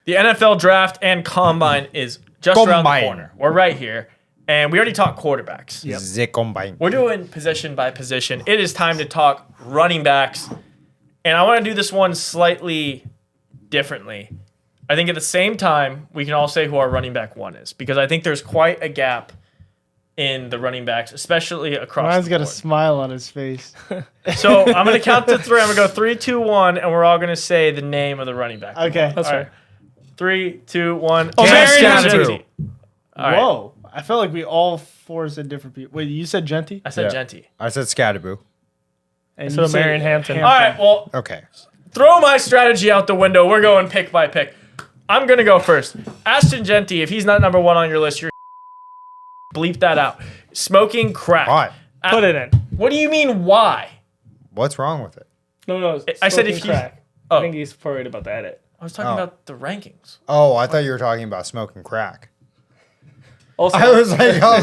The NFL draft and combine is just around the corner. We're right here. And we already talked quarterbacks. Yep. Combine. We're doing position by position. It is time to talk running backs. And I want to do this one slightly differently. I think at the same time, we can all say who our running back one is. Because I think there's quite a gap in the running backs, especially across Ryan's the board. got a smile on his face. So I'm going to count to 3. I'm going to go 3, 2, 1, and we're all going to say the name of the running back. Okay. That's right. 3, 2, 1. Oh, JEANTY. All right. Whoa. I felt like we all 4 said different people. Wait, you said JEANTY? I said JEANTY. I said Scadaboo. And So you said Marion Hampton. All right, well, Okay. throw my strategy out the window. We're going pick by pick. I'm going to go first. Ashton JEANTY, if he's not number 1 on your list, you're bleep that out. Smoking crack. Why? Put it in. What do you mean, why? What's wrong with it? No. I said if smoking he- crack. oh. I think he's worried about the edit. I was talking about the rankings. Oh, I thought you were talking about smoking crack. Also, I was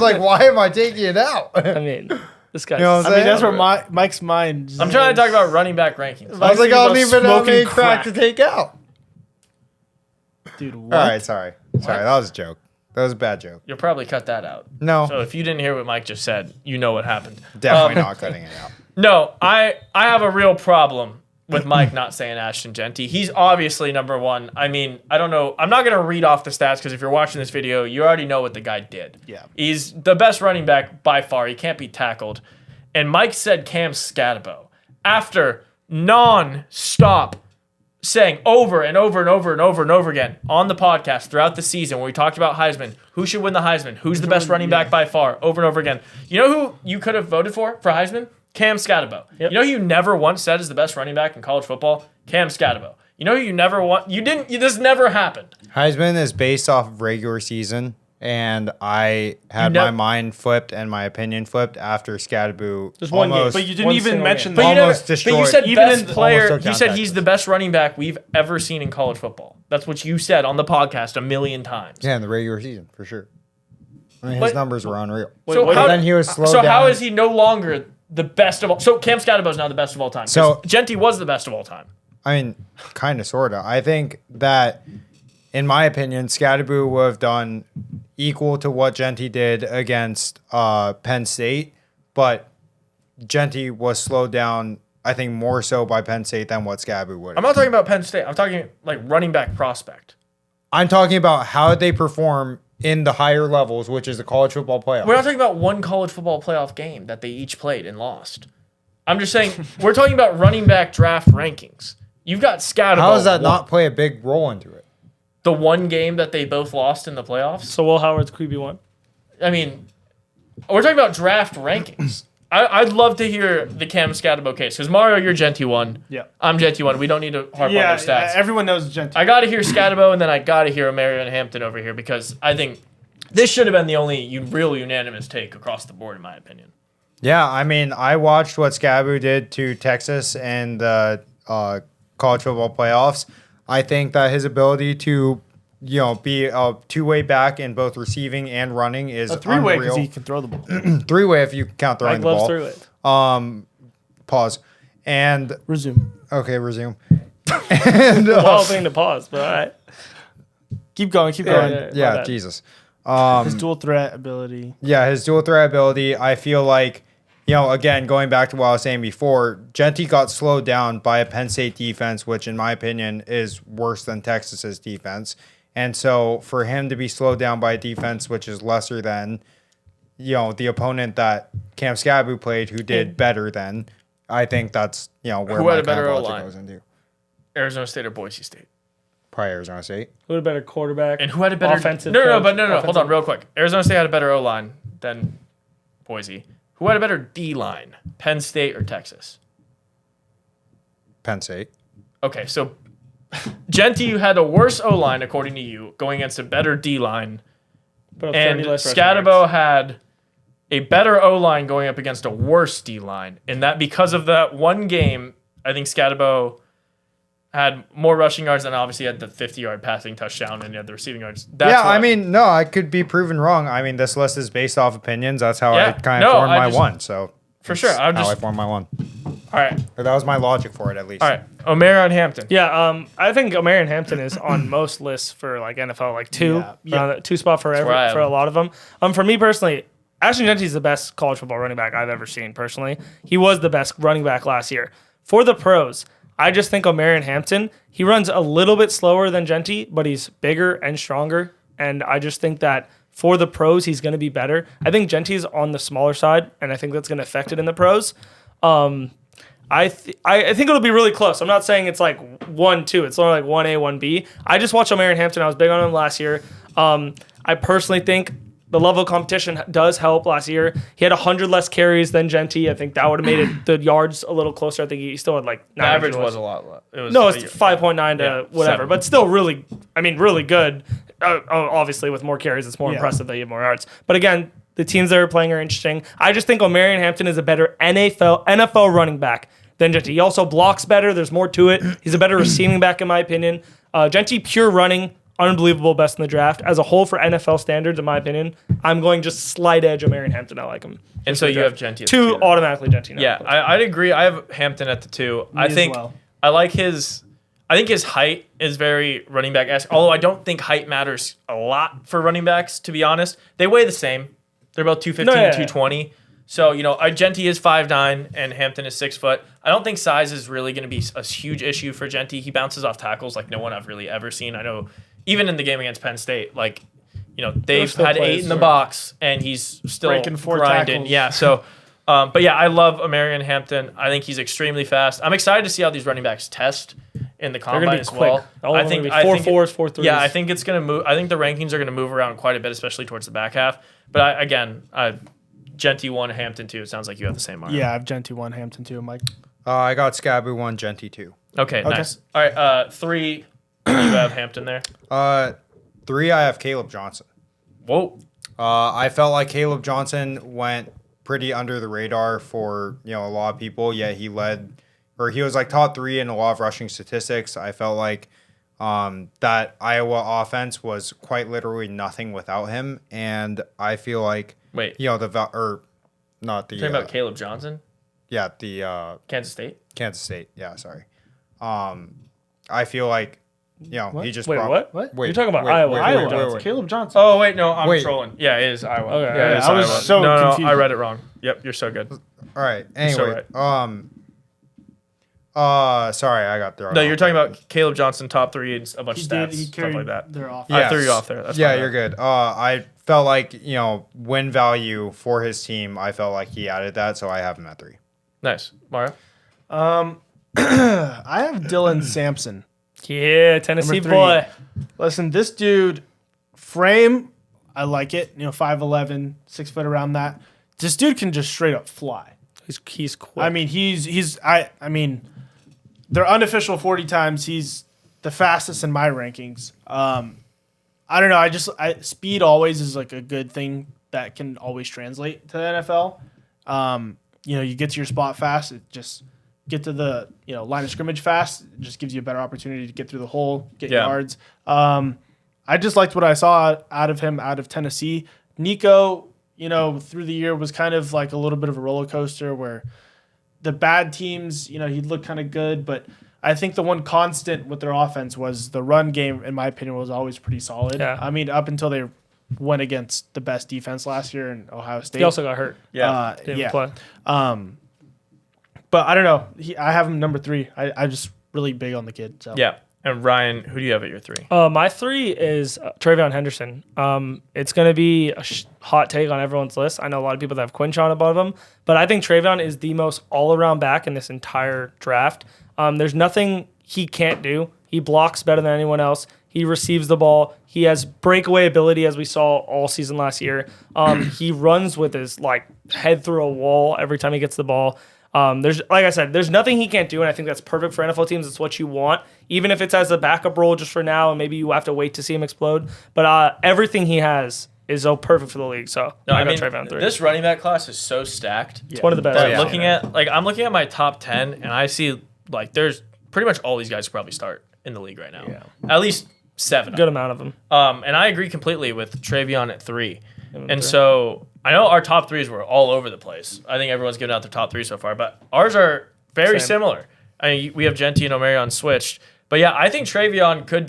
like, why am I taking it out? I mean, this guy's. You know what I'm I mean, saying? that's where Mike's mind is. I'm trying to talk about running back rankings. I was like, I don't even have any smoking crack to take out. Dude, what? All right, sorry, that was a joke. That was a bad joke. You'll probably cut that out. No, So if you didn't hear what Mike just said, you know what happened. definitely not cutting it out. No, I have a real problem with Mike not saying Ashton JEANTY. He's obviously number 1. I mean, I don't know. I'm not going to read off the stats because if you're watching this video, you already know what the guy did. Yeah. He's the best running back by far. He can't be tackled. And Mike said Cam Scadabo after non-stop saying over and over and over and over and over again on the podcast throughout the season where we talked about Heisman, who should win the Heisman, who's the best running back by far, over and over again. You know who you could have voted for Heisman? Cam Scadabo. Yep. You know who you never once said is the best running back in college football? Cam Scadabo. You know who you never want? You didn't. This never happened. Heisman is based off of regular season, and I had my mind flipped and my opinion flipped after Scadaboo. Just one game. almost- But you didn't One even single mention game. But that. you, never, Almost but you destroyed. said Even best in- player. almost took You down said he's Texas. the best running back we've ever seen in college football. That's what you said on the podcast a million times. Yeah, in the regular season for sure. I mean, his But- numbers were unreal. So But how, then he was slowed so how down. is he no longer the best of all? So Cam Scadabo's now the best of all time. 'Cause So- JEANTY was the best of all time. I mean, kind of, sort of. I think that, in my opinion, Scadaboo would have done equal to what JEANTY did against Penn State, but JEANTY was slowed down, I think, more so by Penn State than what Scadaboo would have. I'm not talking about Penn State. I'm talking like running back prospect. I'm talking about how they perform in the higher levels, which is the college football playoff. We're not talking about one college football playoff game that they each played and lost. I'm just saying we're talking about running back draft rankings. You've got Scadabo. How does that not play a big role into it? The one game that they both lost in the playoffs? So Will Howard's QB1. I mean, we're talking about draft rankings. I'd love to hear the Cam Scadabo case because Mario, you're JEANTY 1. Yeah. I'm JEANTY 1. We don't need to harp on Yeah, those stats. everyone knows JEANTY. I got to hear Scadabo and then I got to hear Marion Hampton over here because I think this should have been the only real unanimous take across the board, in my opinion. Yeah, I mean, I watched what Scadaboo did to Texas and the college football playoffs. I think that his ability to, be a two-way back in both receiving and running is a three-way because unreal. he can throw the ball. Three-way if you count throwing Mike the loves ball. through it. Pause. And Resume. okay, resume. And Wild thing to pause, but all right. Keep going. Keep going. my yeah, bad. Jesus. His dual threat ability. Yeah, his dual threat ability, I feel like, again, going back to what I was saying before, JEANTY got slowed down by a Penn State defense, which in my opinion is worse than Texas's defense. And so for him to be slowed down by a defense which is lesser than, the opponent that Cam Scadaboo played, who did better than, I think that's, where Who my had a better kind of logic O-line? goes into. Arizona State or Boise State? Probably Arizona State. Who had a better quarterback? And who had a better offensive? No, coach, hold on, offensive- real quick. Arizona State had a better O-line than Boise. Who had a better D-line? Penn State or Texas? Penn State. Okay, so JEANTY had a worse O-line according to you, going against a better D-line, Put up and 30 less rushing Scadabo yards. had a better O-line going up against a worse D-line, and that because of that one game, I think Scadabo had more rushing yards than obviously had the 50-yard passing touchdown and he had the receiving yards. That's Yeah, what- I mean, no, I could be proven wrong. I mean, this list is based off opinions. That's how Yeah, I kind no, of formed I my just- one. So for sure, that's I'm how I just formed my one. All right. Or that was my logic for it, at least. All right. O'Mara Hampton. Yeah, I think Omarion Hampton is on most lists for like NFL, like two, two spot for where I for am. a lot of them. For me personally, Ashton Genty is the best college football running back I've ever seen. Personally, he was the best running back last year. For the pros, I just think Omarion Hampton, he runs a little bit slower than Genty, but he's bigger and stronger, and I just think that for the pros, he's going to be better. I think Genty's on the smaller side, and I think that's going to affect it in the pros. I think it'll be really close. I'm not saying it's like 1-2. It's only like 1A, 1B. I just watched Omarion Hampton. I was big on him last year. I personally think the level of competition does help last year. He had 100 less carries than Genty. I think that would have made it the yards a little closer. I think he still had like The average was a lot less. It was no, it's 5.9 to whatever, 7. but still really good. Obviously, with more carries, it's more impressive that you have more yards. But again, the teams that are playing are interesting. I just think Omarion Hampton is a better NFL running back than Genty. He also blocks better. There's more to it. He's a better receiving back, in my opinion. Genty, pure running, unbelievable, best in the draft. As a whole, for NFL standards, in my opinion, I'm going just slight edge Omarion Hampton. I like him. And so you have Genty at two the 2. automatically Genty. Now. Yeah, I'd agree. I have Hampton at the 2. I think I like his. I think his height is very running back-esque. Although I don't think height matters a lot for running backs. To be honest, they weigh the same. They're about 215, 220. So, Genty is 5'9", and Hampton is 6 foot. I don't think size is really going to be a huge issue for Genty. He bounces off tackles like no one I've really ever seen. I know even in the game against Penn State, they've had 8 in the box, and he's still breaking 4 grinding. tackles. Yeah, so, but yeah, I love Omarion Hampton. I think he's extremely fast. I'm excited to see how these running backs test in the They're going combine to be as quick. well. All of them are going to be 4.4s, 4.3s. Yeah, I think it's going to move. I think the rankings are going to move around quite a bit, especially towards the back half. But Genty 1, Hampton 2. It sounds like you have the same. Yeah, I have Genty 1, Hampton 2, Mike. I got Scaboo 1, Genty 2. Okay, nice. All right, 3, you have Hampton there. 3, I have Caleb Johnson. Whoa. I felt like Caleb Johnson went pretty under the radar for a lot of people. Yet he was like top 3 in a lot of rushing statistics. I felt like that Iowa offense was quite literally nothing without him, and I feel like Wait, not the talking about Caleb Johnson, the Kansas State. Kansas State. Yeah, sorry. I feel like he just Wait, what? What? You're talking about Iowa. Iowa. wait. Caleb Johnson. Oh wait, no, I'm Wait. trolling. Yeah, it is Iowa. Okay, yeah, it is I was Iowa. so no, confused. I read it wrong. Yep, you're so good. All right. so Anyway, right. sorry, I got thrown. No, off. you're talking about Caleb Johnson, top 3, and a bunch He of did. stats, He stuff carried like that. their offense. I threw you off there. That's yeah, my you're bad. good. I felt like win value for his team. I felt like he added that, so I have him at 3. Nice, Mario. I have Dylan Sampson. Yeah, Tennessee Number 3. boy. Listen, this dude, frame, I like it. 5'11", 6 foot around that. This dude can just straight up fly. He's quick. I mean, their unofficial 40 times, he's the fastest in my rankings. I don't know. Speed always is like a good thing that can always translate to the NFL. You get to your spot fast. It just get to the line of scrimmage fast. It just gives you a better opportunity to get through the hole, get yards. I just liked what I saw out of him out of Tennessee. Nico, through the year was kind of like a little bit of a roller coaster where the bad teams, he'd look kind of good, but I think the one constant with their offense was the run game, in my opinion, was always pretty solid. Yeah. I mean, up until they went against the best defense last year in Ohio State. he also got hurt. Yeah. Didn't play. But I don't know. I have him number 3. I'm just really big on the kid. So Yeah. And Ryan, who do you have at your 3? My 3 is Travion Henderson. It's going to be a hot take on everyone's list. I know a lot of people that have Quinchon above him, but I think Travion is the most all-around back in this entire draft. There's nothing he can't do. He blocks better than anyone else. He receives the ball. He has breakaway ability, as we saw all season last year. He runs with his head through a wall every time he gets the ball. There's, like I said, there's nothing he can't do, and I think that's perfect for NFL teams. It's what you want, even if it's as a backup role just for now, and maybe you have to wait to see him explode. But everything he has is so perfect for the league. So I got Travion 3. This running back class is so stacked. It's one of the best. That I've looking seen. at I'm looking at my top 10, and I see there's pretty much all these guys probably start in the league right now. Yeah. At least 7. Good amount of them. And I agree completely with Travion at 3. And so I know our top 3s were all over the place. I think everyone's given out their top 3 so far, but ours are Very Same. similar. I mean, we have Genty and Omarion switched. But yeah, I think Travion could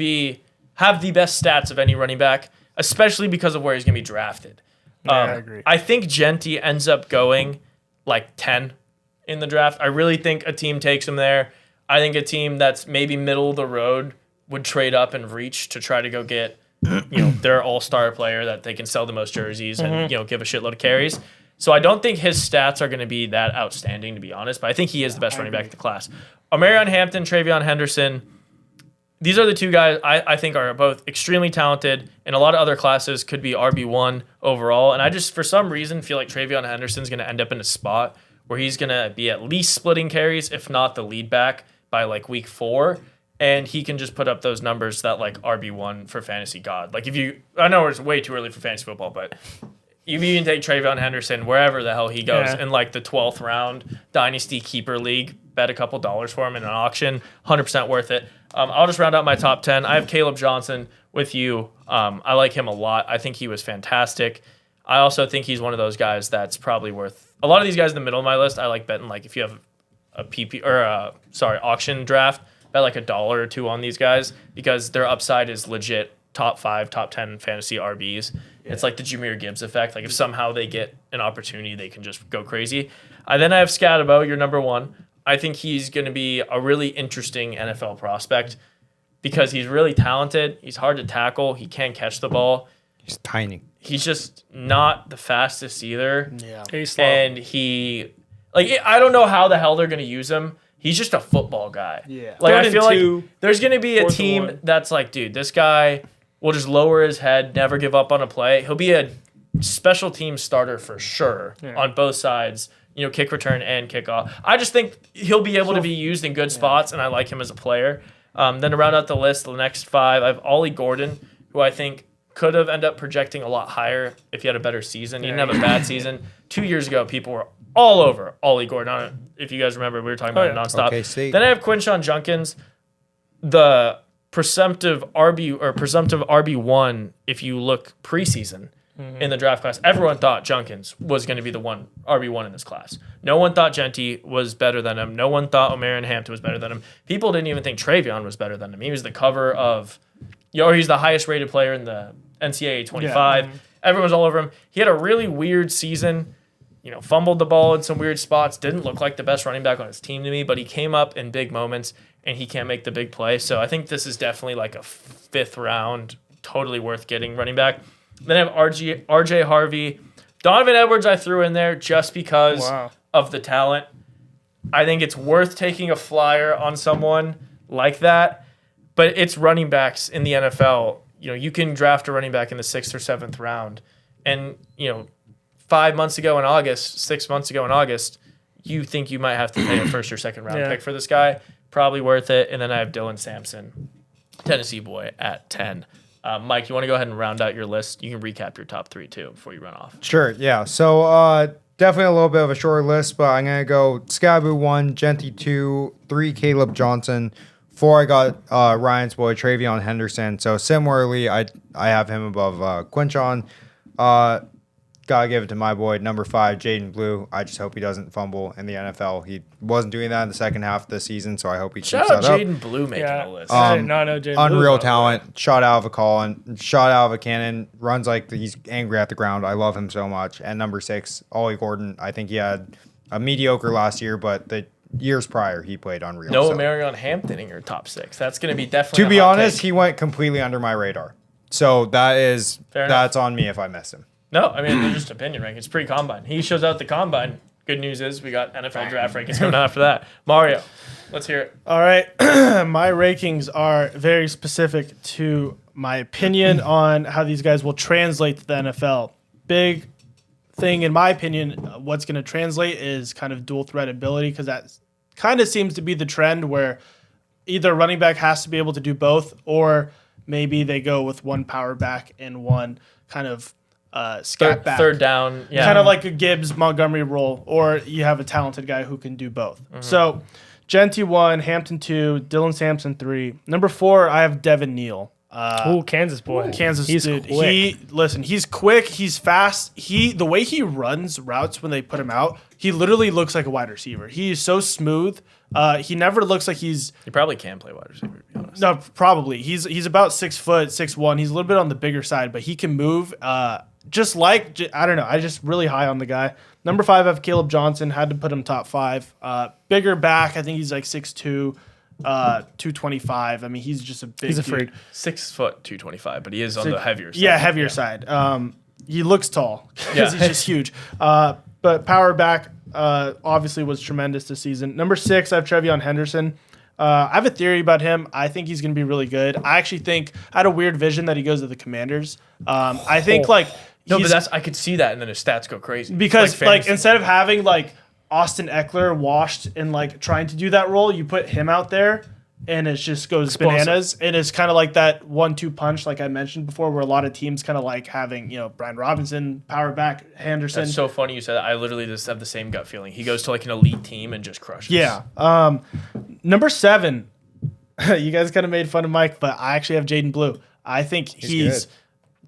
have the best stats of any running back, especially because of where he's going to be drafted. I agree. I think Genty ends up going like 10 in the draft. I really think a team takes him there. I think a team that's maybe middle of the road would trade up and reach to try to go get, their all-star player that they can sell the most jerseys and, give a shitload of carries. So I don't think his stats are going to be that outstanding, to be honest, but I think he is the best running back in the class. Omarion Hampton, Travion Henderson, these are the two guys I think are both extremely talented. In a lot of other classes, could be RB1 overall. And I just, for some reason, feel like Travion Henderson's going to end up in a spot where he's going to be at least splitting carries, if not the lead back, by like week 4. And he can just put up those numbers that like RB1 for fantasy god. Like I know it's way too early for fantasy football, but if you can take Travion Henderson wherever the hell he goes in like the 12th round dynasty keeper league, bet a couple dollars for him in an auction, 100% worth it. I'll just round out my top 10. I have Caleb Johnson with you. I like him a lot. I think he was fantastic. I also think he's one of those guys that's probably worth a lot of these guys in the middle of my list. I like betting like if you have a auction draft, bet like $1 or $2 on these guys because their upside is legit top 5, top 10 fantasy RBs. Yeah. It's like the Jahmyr Gibbs effect. Like if somehow they get an opportunity, they can just go crazy. Then I have Scatabo, your number 1. I think he's going to be a really interesting NFL prospect because he's really talented. He's hard to tackle. He can catch the ball. He's tiny. He's just not the fastest either. Yeah. He's slow. And I don't know how the hell they're going to use him. He's just a football guy. Yeah. Like, I 3rd feel and 2, like there's going to be a 4th and team 1. that's like, dude, this guy will just lower his head, never give up on a play. He'll be a special team starter for sure on both sides, kick return and kickoff. I just think he'll be able to be used in good spots, and I like him as a player. Then to round out the list, the next 5, I have Ollie Gordon, who I think could have ended up projecting a lot higher if he had a better season. He didn't have a bad season. 2 years ago, people were all over Ollie Gordon. I don't know if you guys remember, we were talking about it nonstop. Okay, then I have Quinshon Junkins, the presumptive RB1 if you look preseason in the draft class. Everyone thought Junkins was going to be the RB1 in this class. No one thought Genty was better than him. No one thought Omarion Hampton was better than him. People didn't even think Travion was better than him. He was the cover of, he's the highest rated player in the NCAA 25. Yeah. Everyone was all over him. He had a really weird season. Fumbled the ball in some weird spots. Didn't look like the best running back on his team to me, but he came up in big moments, and he can't make the big play. So I think this is definitely like a 5th round, totally worth getting running back. Then I have RJ Harvey. Donovan Edwards I threw in there just because of the talent. I think it's worth taking a flyer on someone like that, but it's running backs in the NFL. You can draft a running back in the 6th or 7th round, and 6 months ago in August, you think you might have to pay a 1st or 2nd round pick for this guy. Probably worth it. And then I have Dylan Sampson, Tennessee boy, at 10. Mike, you want to go ahead and round out your list? You can recap your top 3 too before you run off. Sure, yeah. So definitely a little bit of a shorter list, but I'm going to go Scaboo 1, Genty 2, 3, Caleb Johnson, 4, I got Ryan's boy, Travion Henderson. So similarly, I have him above Quinshon. Gotta give it to my boy, number 5, Jaden Blue. I just hope he doesn't fumble in the NFL. He wasn't doing that in the second half of the season, so I hope he keeps that up. Shout out Jaden Blue making the list. I did not know Jaden Blue. Unreal talent, shot out of a collar, shot out of a cannon, runs like he's angry at the ground. I love him so much. And number 6, Ollie Gordon. I think he had a mediocre last year, but the years prior he played unreal. No Omarion Hampton in your top 6. That's going to be definitely. To be honest, he went completely under my radar. So that's on me if I missed him. No, I mean, they're just opinion rankings. Pre-combine. He shows out the combine. Good news is we got NFL draft rankings coming out after that. Mario, let's hear it. All right. My rankings are very specific to my opinion on how these guys will translate to the NFL. Big thing, in my opinion, what's going to translate is kind of dual threat ability, because that kind of seems to be the trend where either running back has to be able to do both, or maybe they go with one power back and one kind of scat back. Third down, yeah. Kind of like a Gibbs Montgomery role, or you have a talented guy who can do both. Mm-hmm. So Genty 1, Hampton 2, Dylan Sampson 3. Number 4, I have Devin Neal. Kansas boy. Kansas He's dude. quick. He's quick, he's fast. The way he runs routes when they put him out, he literally looks like a wide receiver. He is so smooth. He never looks like he's He probably can play wide receiver, to be honest. no, probably. He's about 6 foot, 6'1". He's a little bit on the bigger side, but he can move. I don't know. I just really high on the guy. Number 5, I have Caleb Johnson. Had to put him top 5. Bigger back. I think he's like 6'2", 225. I mean, he's just a big. He's a dude. freak. 6 foot, 225, but he is on the heavier side. Yeah, heavier side. He looks tall because Yeah. he's just huge. But power back obviously was tremendous this season. Number 6, I have Trevion Henderson. I have a theory about him. I think he's going to be really good. I actually think I had a weird vision that he goes to the Commanders. I think like No, he's- but I could see that, and then his stats go crazy. because like fantasy. instead of having like Austin Eckler washed and like trying to do that role, you put him out there and it just goes Explosive. bananas. And it's kind of like that 1-2 punch, like I mentioned before, where a lot of teams kind of like having, Brian Robinson, power back, Henderson. That's so funny you said that. I literally just have the same gut feeling. He goes to like an elite team and just crushes. Yeah. Number 7, you guys kind of made fun of Mike, but I actually have Jaden Blue. I think he's good.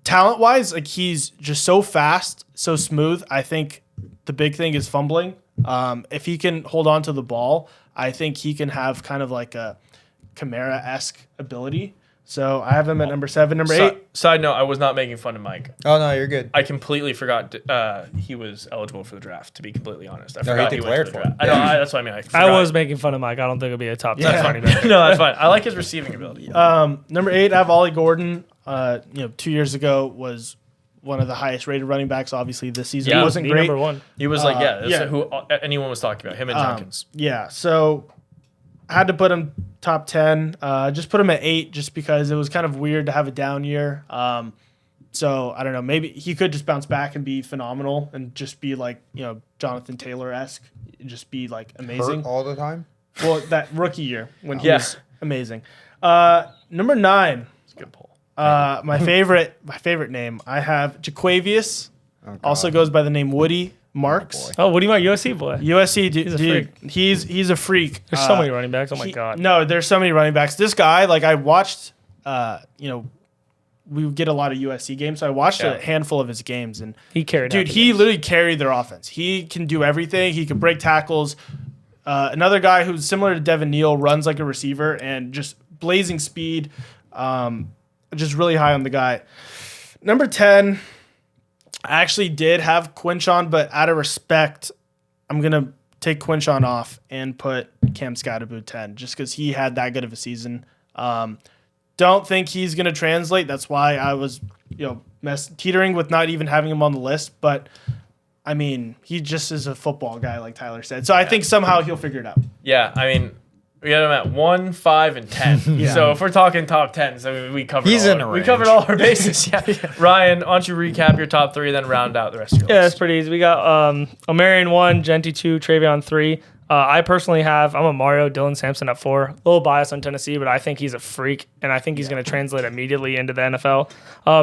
talent-wise, like he's just so fast, so smooth. I think the big thing is fumbling. If he can hold on to the ball, I think he can have kind of like a Kamara-esque ability. So I have him at number 7. Number 8. Side note, I was not making fun of Mike. Oh no, you're good. I completely forgot he was eligible for the draft, to be completed honest. I he forgot declared went to the for it. draft. I know, that's what I mean. I I forgot. was making fun of Mike. I don't think it'll be a top 10 Yeah. running back. No, that's fine. I like his receiving ability. Number 8, I have Ollie Gordon. 2 years ago was one of the highest rated running backs. Obviously, this season Yeah. wasn't Be great. number 1. He was like, that's yeah. who anyone was talking about, him and Jenkins. Yeah, so I had to put him top 10. Just put him at 8 just because it was kind of weird to have a down year. So I don't know. Maybe he could just bounce back and be phenomenal and just be like, Jonathan Taylor-esque. Just be like amazing. Hurt all the time. Well, that rookie year when he Yeah. was amazing. Number 9. It's a good pull. My favorite name. I have Jaquavius. Oh, God. Also goes by the name Woody Marks. Oh, what do you want? USC boy. USC dude, He's a dude, he's a freak. There's so many running backs. Oh my god. No, there's so many running backs. This guy, like I watched, we get a lot of USC games, so I watched Yeah. a handful of his games, and He carried. dude, out the he games. literally carried their offense. He can do everything. He can break tackles. Another guy who's similar to Devin Neal, runs like a receiver and just blazing speed. Just really high on the guy. Number 10, I actually did have Quinshon, but out of respect, I'm going to take Quinshon off and put Cam Scatterboot 10 just because he had that good of a season. Don't think he's going to translate. That's why I was, teetering with not even having him on the list. But, I mean, he just is a football guy, like Tyler said. So I think somehow he'll figure it out. Yeah, I mean, we had him at 1, 5, and 10. Yeah. So if we're talking top 10, so we covered. He's all in a we range. covered all our bases. Yeah. Ryan, why don't you recap your top 3, then round out the rest of your Yeah, list? that's pretty easy. We got Omarion 1, Genty 2, Travion 3. I personally I'm a Mario Dylan Sampson at 4. A little biased on Tennessee, but I think he's a freak, and I think he's going to translate immediately into the NFL.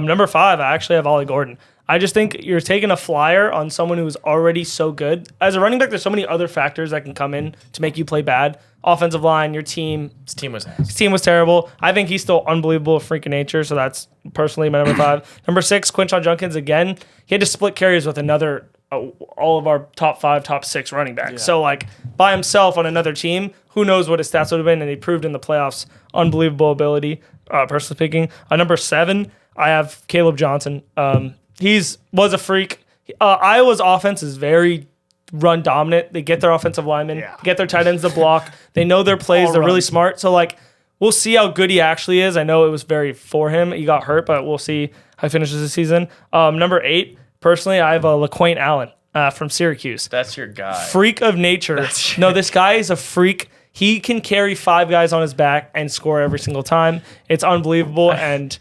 Number 5, I actually have Ollie Gordon. I just think you're taking a flyer on someone who's already so good. As a running back, there's so many other factors that can come in to make you play bad. Offensive line, your team. His team was ass. His team was terrible. I think he's still unbelievable freak of nature, so that's personally my number 5. Number 6, Quinshon Judkins again. He had to split carries with another all of our top 5, top 6 running backs. Yeah. So like by himself on another team, who knows what his stats would have been, and he proved in the playoffs unbelievable ability, personally speaking. Number 7, I have Caleb Johnson. Was a freak. Iowa's offense is very run dominant. They get their offensive linemen, get their tight ends to block. They know their plays. All They're really runs. smart. So like we'll see how good he actually is. I know it was very for him. He got hurt, but we'll see how he finishes the season. Number 8, personally, I have LaQuaint Allen from Syracuse. That's your guy. Freak of nature. No, this guy is a freak. He can carry 5 guys on his back and score every single time. It's unbelievable. And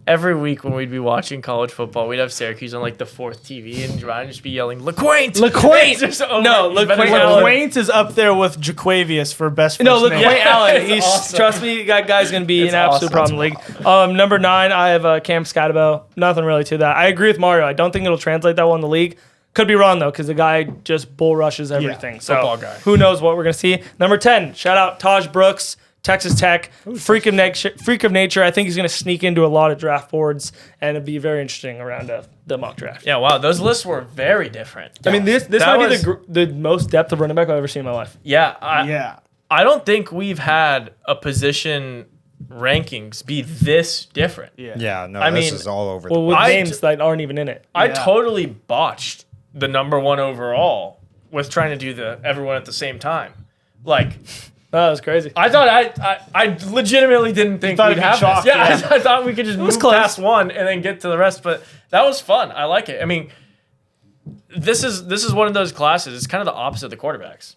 Every week when we'd be watching college football, we'd have Syracuse on like the 4th TV, and Ryan would just be yelling, LaQuaint! LaQuaint! Just over- No, he's better LaQuaint than Allen. LaQuaint is up there with Jaquavius for best first no, look, name. Quaint Allen. It's He's awesome. trust me, that guy's gonna be It's an absolute awesome. problem in the league. Number 9, I have Cam Scatterbo. Nothing really to that. I agree with Mario. I don't think it'll translate that well in the league. Could be wrong though, because the guy just bull rushes everything. So football guy. who knows what we're gonna see. Number 10, shout out Taj Brooks. Texas Tech, freak of nature. I think he's going to sneak into a lot of draft boards, and it'd be very interesting around the mock draft. Yeah, wow, those lists were very different. I mean, this That might was- be the most depth of running back I've ever seen in my life. Yeah, Yeah. I don't think we've had a position rankings be this different. Yeah. Yeah, no, I this mean, is all over Well, the with I names that aren't even in it. I Yeah. totally botched the number one overall with trying to do the everyone at the same time. Like, That was crazy. I thought I legitimately didn't think thought we'd it'd be have this. chalk, Yeah, yeah. I thought we could just move close. past one and then get to the rest. But that was fun. I like it. I mean, this is one of those classes. It's kind of the opposite of the quarterbacks,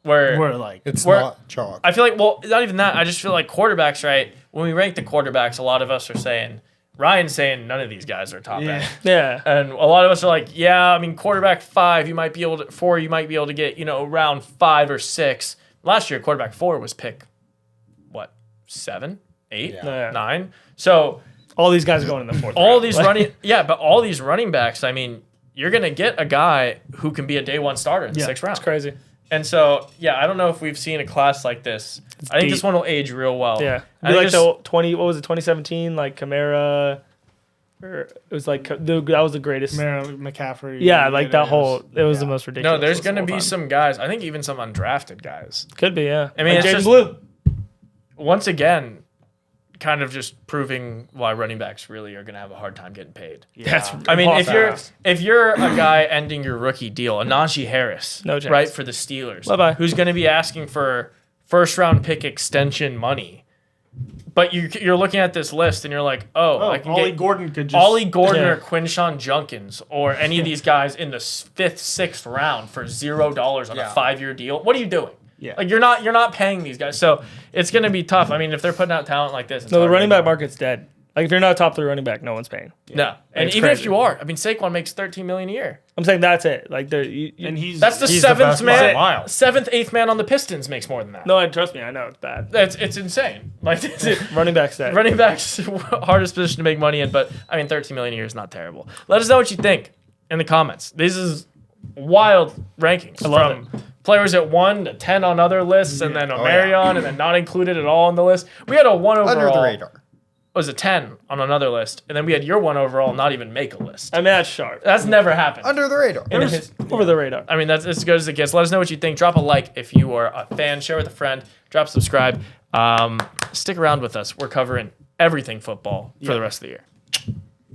where We're like, It's We're- not chalk. I feel like, well, not even that. I just feel like quarterbacks, right? When we rank the quarterbacks, a lot of us are saying, Ryan's saying none of these guys are top yeah. end. Yeah. And a lot of us are like, yeah, I mean, quarterback 4, you might be able to get, round 5 or 6. Last year, quarterback 4 was pick, 7, 8, Yeah. 9. So All these guys are going in the fourth. all round. these but all these running backs, I mean, you're going to get a guy who can be a day one starter in the 6th round. It's crazy. And so, yeah, I don't know if we've seen a class like this. I think deep. this one will age real well. Yeah. I Be think like there's- the 2017, like Kamara, or it was like that was the greatest. McCaffrey. Yeah, like that whole. It was the Yeah. most ridiculous. No, there's list going to of all be time. some guys, I think even some undrafted guys. Could be, yeah. I mean, like it's Jaden just- Blue. Once again, kind of just proving why running backs really are going to have a hard time getting paid. That's. I mean, impossible. if you're a guy ending your rookie deal, a Najee Harris, No chance. right, for the Steelers, Bye-bye. who's going to be asking for first round pick extension money, but you're looking at this list and you're like, I can Ollie get Gordon could just. Ollie Gordon Yeah. or Quinshawn Junkins or any of these guys in the 5th, 6th round for $0 on a 5-year deal. What are you doing? Yeah. Like you're not paying these guys, so it's going to be tough. I mean, if they're putting out talent like this, it's No, the hard to running back ignore. market's dead. Like if you're not a top 3 running back, no one's paying. No, and It's even if crazy. you are, I mean, Saquon makes $13 million a year. I'm saying that's it. Like And he's. That's the He's the 7th best man, by a mile. 7th, 8th man on the Pistons makes more than that. No, trust me, I know it's bad. It's insane. Like Running back's dead. running backs hardest position to make money in, but I mean, $13 million a year is not terrible. Let us know what you think in the comments. This is wild rankings. I love from players at 1 to 10 on other lists, and then Omarion, and then not included at all on the list. We had a 1 overall. Under the radar. Was a 10 on another list, and then we had your 1 overall not even make a list. I mean, that's sharp. That's never happened. Under the radar. in his- Over the radar. I mean, that's as good as it gets. Let us know what you think. Drop a like if you are a fan. Share with a friend. Drop subscribe. Stick around with us. We're covering everything football for the rest of the year.